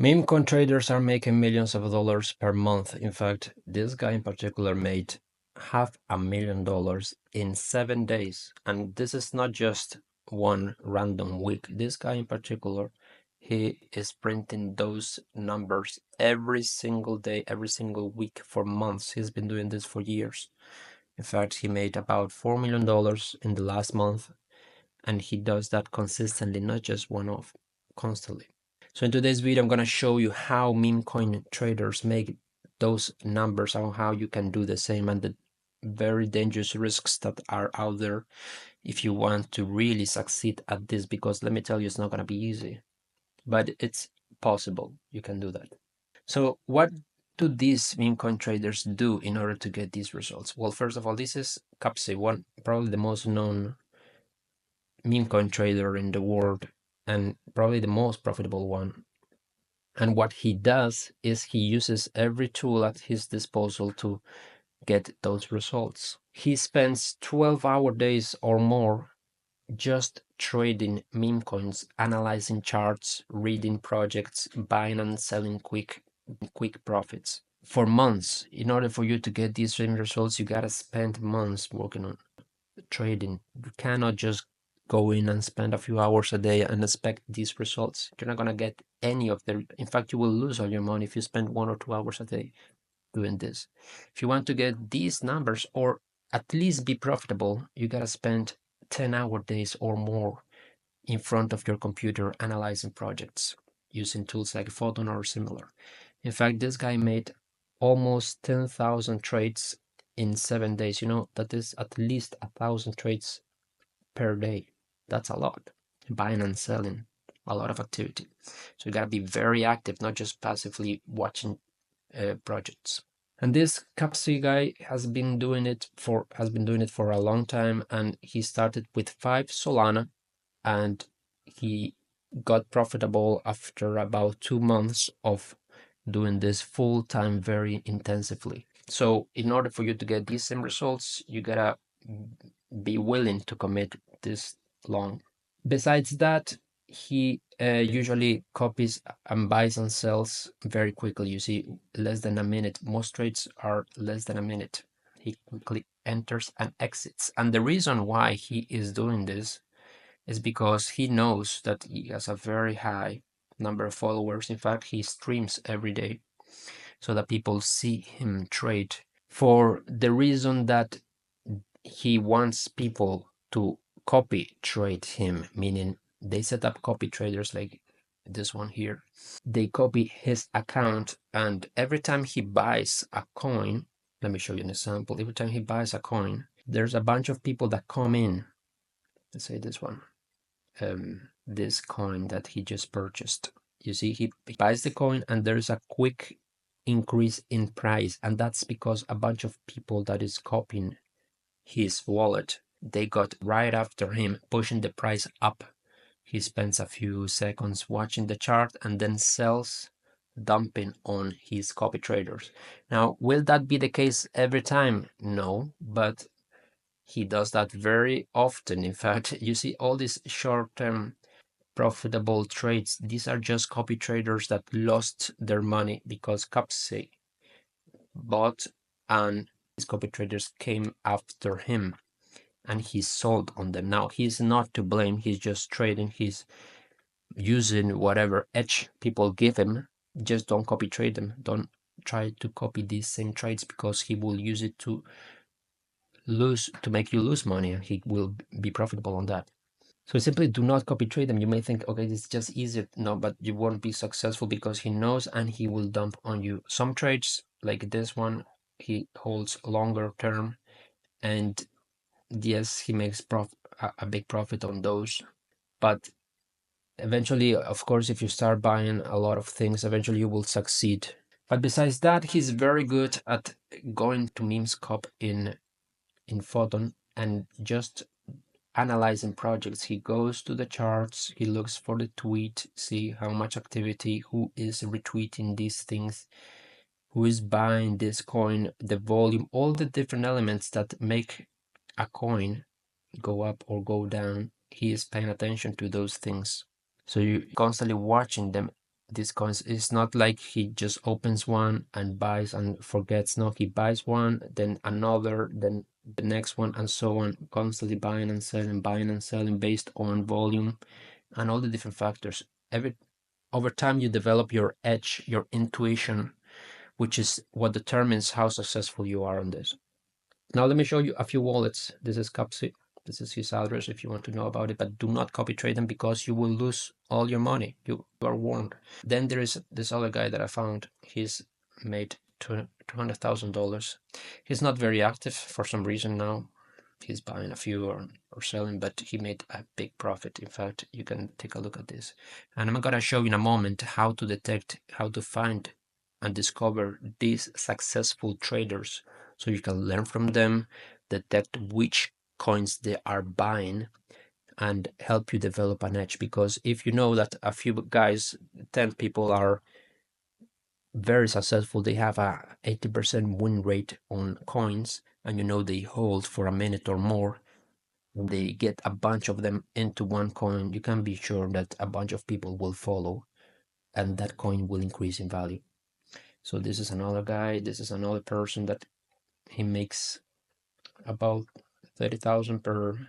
Memecoin traders are making millions of dollars per month. In fact, this guy in particular made $500,000 in 7 days. And this is not just one random week. This guy in particular, he is printing those numbers every single day, every single week for months. He's been doing this for years. In fact, he made about $4 million in the last month, and he does that consistently, not just one-off, constantly. So in today's video, I'm going to show you how meme coin traders make those numbers and how you can do the same, and the very dangerous risks that are out there if you want to really succeed at this, because let me tell you, it's not going to be easy, but it's possible. You can do that. So what do these meme coin traders do in order to get these results? Well, first of all, this is Cupsey, probably the most known meme coin trader in the world, and probably the most profitable one. And what he does is he uses every tool at his disposal to get those results. He spends 12-hour days or more just trading meme coins, analyzing charts, reading projects, buying and selling quick profits for months. In order for you to get these same results, you gotta spend months working on trading. You cannot just go in and spend a few hours a day and expect these results. You're not gonna get any of them. In fact, you will lose all your money if you spend 1 or 2 hours a day doing this. If you want to get these numbers or at least be profitable, you gotta spend 10-hour days or more in front of your computer analyzing projects using tools like Photon or similar. In fact, this guy made almost 10,000 trades in 7 days. You know, that is at least 1,000 trades per day. That's a lot. Buying and selling, a lot of activity. So you gotta be very active, not just passively watching projects. And this Cupsey guy has been doing it for a long time, and he started with 5 Solana, and he got profitable after about 2 months of doing this full time very intensively. So in order for you to get these same results, you gotta be willing to commit this long. Besides that, he usually copies and buys and sells very quickly. You see, less than a minute. Most trades are less than a minute. He quickly enters and exits. And the reason why he is doing this is because he knows that he has a very high number of followers. In fact, he streams every day so that people see him trade, for the reason that he wants people to copy trade him, meaning they set up copy traders like this one here. They copy his account, and every time he buys a coin, let me show you an example. Every time he buys a coin, there's a bunch of people that come in. Let's say this one, this coin that he just purchased. You see, he buys the coin and there's a quick increase in price, and that's because a bunch of people that is copying his wallet, they got right after him, pushing the price up. He spends a few seconds watching the chart and then sells, dumping on his copy traders. Now, will that be the case every time? No, but he does that very often. In fact, you see all these short-term profitable trades, these are just copy traders that lost their money because Cupsey bought and his copy traders came after him and he sold on them. Now, he's not to blame. He's just trading. He's using whatever edge people give him. Just don't copy trade them. Don't try to copy these same trades, because he will use it to make you lose money, and he will be profitable on that. So simply do not copy trade them. You may think, okay, this is just easier. No, but you won't be successful because he knows and he will dump on you. Some trades, like this one, he holds longer term, and yes, he makes a big profit on those. But eventually, of course, if you start buying a lot of things, eventually you will succeed. But besides that, he's very good at going to Memescope in Photon and just analyzing projects. He goes to the charts, he looks for the tweet, see how much activity, who is retweeting these things, who is buying this coin, the volume, all the different elements that make a coin go up or go down. He is paying attention to those things. So you're constantly watching them these coins. It's not like he just opens one and buys and forgets. No, he buys one, then another, then the next one, and so on, constantly buying and selling based on volume and all the different factors. Over time, you develop your edge, your intuition, which is what determines how successful you are on this. Now let me show you a few wallets. This is Cupsey. This is his address if you want to know about it, but do not copy trade them because you will lose all your money. You are warned. Then there is this other guy that I found. He's made $200,000. He's not very active for some reason now. He's buying a few or selling, but he made a big profit. In fact, you can take a look at this. And I'm gonna show you in a moment how to detect, how to find and discover these successful traders so you can learn from them, detect which coins they are buying, and help you develop an edge. Because if you know that a few guys, 10 people are very successful, they have a 80% win rate on coins, and you know they hold for a minute or more, they get a bunch of them into one coin, you can be sure that a bunch of people will follow and that coin will increase in value. So this is another guy, this is another person that he makes about 30,000 per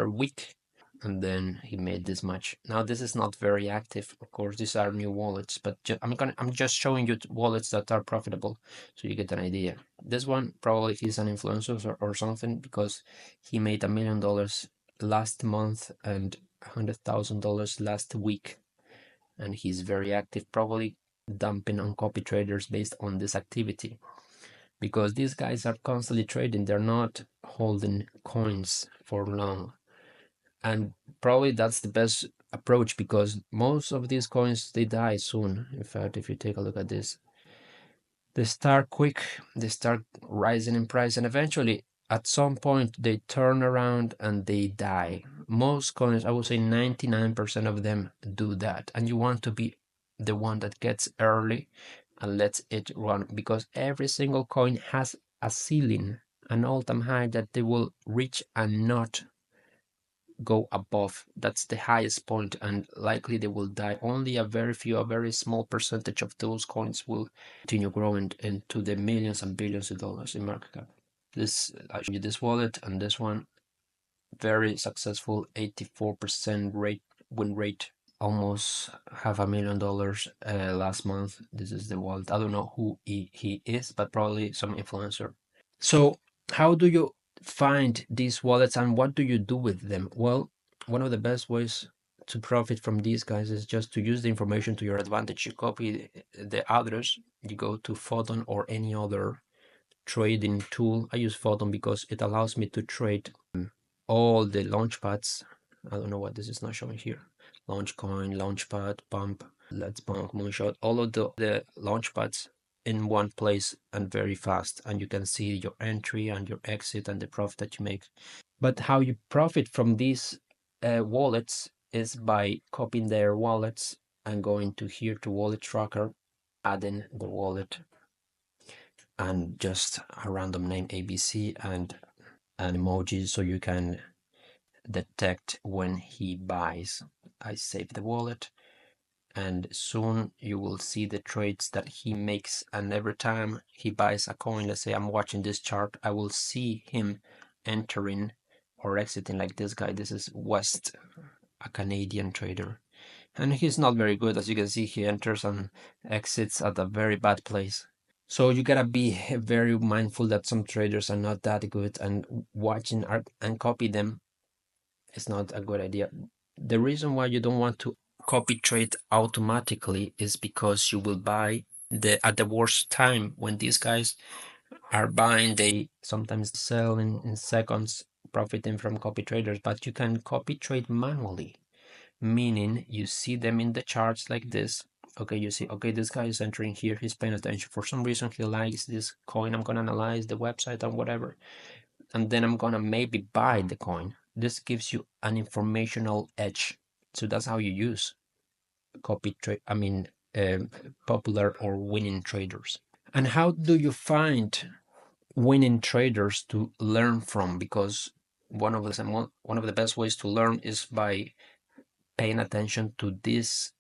week, and then he made this much. Now this is not very active, of course. These are new wallets, but I'm just showing you wallets that are profitable, so you get an idea. This one probably he's an influencer or something, because he made $1 million last month and $100,000 last week, and he's very active, probably dumping on copy traders based on this activity, because these guys are constantly trading. They're not holding coins for long, and probably that's the best approach, because most of these coins, they die soon. In fact, if you take a look at this, they start quick, they start rising in price, and eventually at some point they turn around and they die. Most coins, I would say 99% of them do that, and you want to be the one that gets early and lets it run, because every single coin has a ceiling, an all-time high that they will reach and not go above. That's the highest point, and likely they will die. Only a very few, a very small percentage of those coins will continue growing into the millions and billions of dollars in market cap. This, I show you this wallet and this one, very successful, 84% win rate, almost $500,000 last month. This is the wallet. I don't know who he is, but probably some influencer. So how do you find these wallets and what do you do with them? Well, one of the best ways to profit from these guys is just to use the information to your advantage. You copy the address, you go to Photon or any other trading tool. I use Photon because it allows me to trade all the launchpads. I don't know what this is not showing here. Launchcoin, Launchpad, Pump, Let's Pump, Moonshot, all of the launchpads in one place and very fast. And you can see your entry and your exit and the profit that you make. But how you profit from these wallets is by copying their wallets and going to here to wallet tracker, adding the wallet and just a random name ABC and an emoji so you can detect when he buys. I save the wallet and soon you will see the trades that he makes, and every time he buys a coin, let's say I'm watching this chart, I will see him entering or exiting, like this guy. This is West, a Canadian trader, and he's not very good. As you can see, he enters and exits at a very bad place. So you gotta be very mindful that some traders are not that good, and watching and copy them is not a good idea. The reason why you don't want to copy trade automatically is because you will buy at the worst time. When these guys are buying, they sometimes sell in seconds, profiting from copy traders. But you can copy trade manually, meaning you see them in the charts like this. Okay, you see, okay, this guy is entering here, he's paying attention. For some reason, he likes this coin. I'm gonna analyze the website and whatever, and then I'm gonna maybe buy the coin. This gives you an informational edge. So that's how you use copy trade. I mean, popular or winning traders. And how do you find winning traders to learn from? Because one of the best ways to learn is by paying attention to these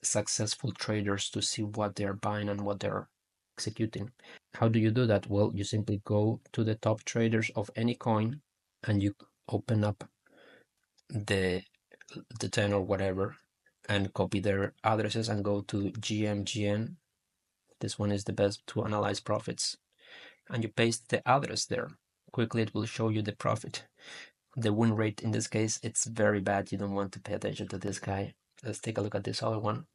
successful traders to see what they're buying and what they're executing. How do you do that? Well, you simply go to the top traders of any coin and you open up the 10 or whatever and copy their addresses and go to GMGN. This one is the best to analyze profits. And you paste the address there. Quickly, it will show you the profit. The win rate in this case, it's very bad. You don't want to pay attention to this guy. Let's take a look at this other one.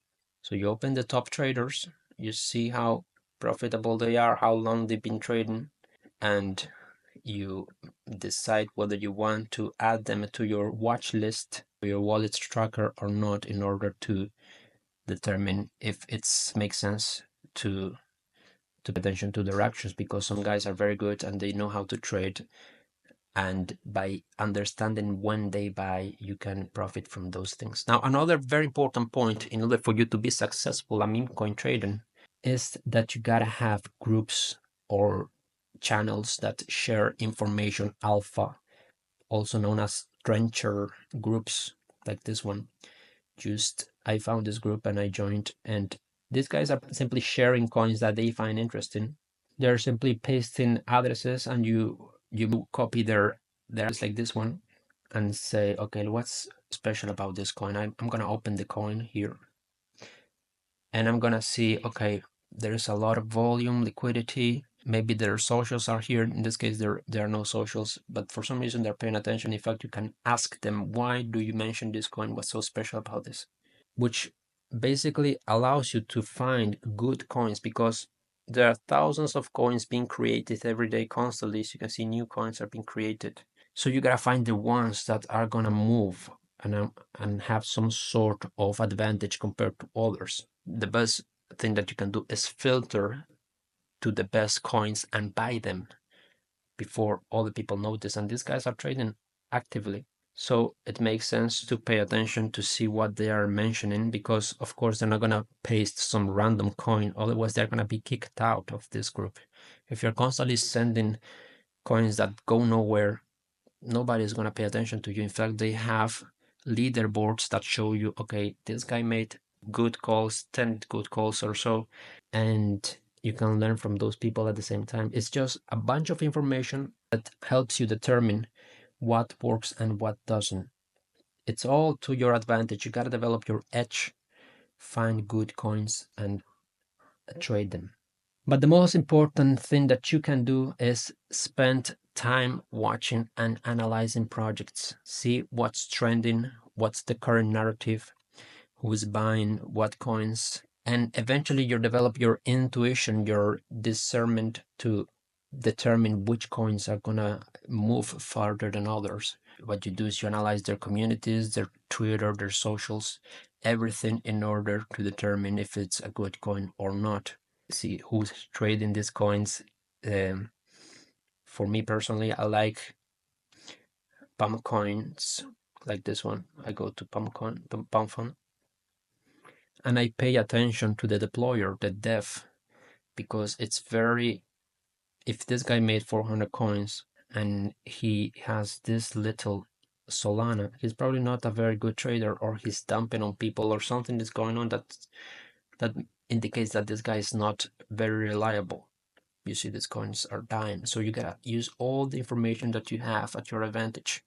So you open the top traders, you see how profitable they are, how long they've been trading, and you decide whether you want to add them to your watch list, your wallet tracker or not, in order to determine if it makes sense to pay attention to their actions, because some guys are very good and they know how to trade, and by understanding when they buy, you can profit from those things. Now, another very important point in order for you to be successful at meme coin trading is that you gotta have groups or channels that share information alpha, also known as trencher groups, like this one. I found this group and I joined, and these guys are simply sharing coins that they find interesting. They're simply pasting addresses and you copy their address, like this one, and say, okay, what's special about this coin? I'm gonna open the coin here and I'm gonna see, okay, there's a lot of volume, liquidity, maybe their socials are here. In this case, there are no socials, but for some reason they're paying attention. In fact, you can ask them, why do you mention this coin? What's so special about this? Which basically allows you to find good coins, because there are thousands of coins being created every day constantly. So you can see new coins are being created. So you gotta find the ones that are gonna move and have some sort of advantage compared to others. The best thing that you can do is filter to the best coins and buy them before other people notice. And these guys are trading actively. So it makes sense to pay attention to see what they are mentioning, because of course they're not going to paste some random coin, otherwise they're going to be kicked out of this group. If you're constantly sending coins that go nowhere, nobody's going to pay attention to you. In fact, they have leaderboards that show you, okay, this guy made good calls, 10 good calls or so, and you can learn from those people at the same time. It's just a bunch of information that helps you determine what works and what doesn't. It's all to your advantage. You got to develop your edge, find good coins and trade them. But the most important thing that you can do is spend time watching and analyzing projects. See what's trending, what's the current narrative, who's buying what coins, and eventually you develop your intuition, your discernment to determine which coins are gonna move farther than others. What you do is you analyze their communities, their Twitter, their socials, everything, in order to determine if it's a good coin or not. See who's trading these coins. For me personally, I like pump coins like this one. I go to pump fund, and I pay attention to the deployer, the dev, because it's very, if this guy made 400 coins and he has this little Solana, he's probably not a very good trader, or he's dumping on people, or something is going on that indicates that this guy is not very reliable. You see these coins are dying. So you gotta use all the information that you have at your advantage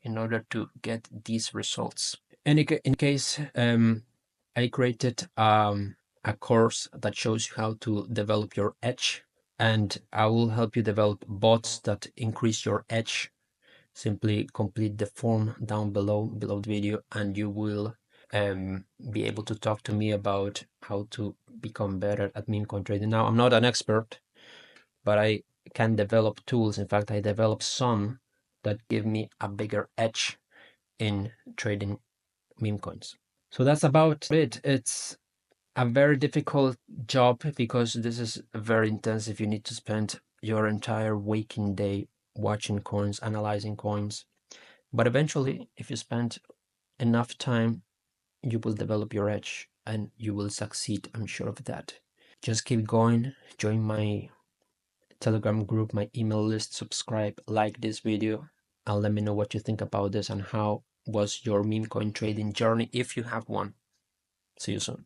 in order to get these results. In case, I created a course that shows you how to develop your edge, and I will help you develop bots that increase your edge. Simply complete the form down below the video, and you will be able to talk to me about how to become better at meme coin trading. Now, I'm not an expert, but I can develop tools. In fact, I developed some that give me a bigger edge in trading meme coins. So that's about it. It's a very difficult job because this is very intensive. You need to spend your entire waking day watching coins, analyzing coins. But eventually, if you spend enough time, you will develop your edge and you will succeed. I'm sure of that. Just keep going. Join my Telegram group, my email list, subscribe, like this video, and let me know what you think about this and how was your meme coin trading journey if you have one. See you soon.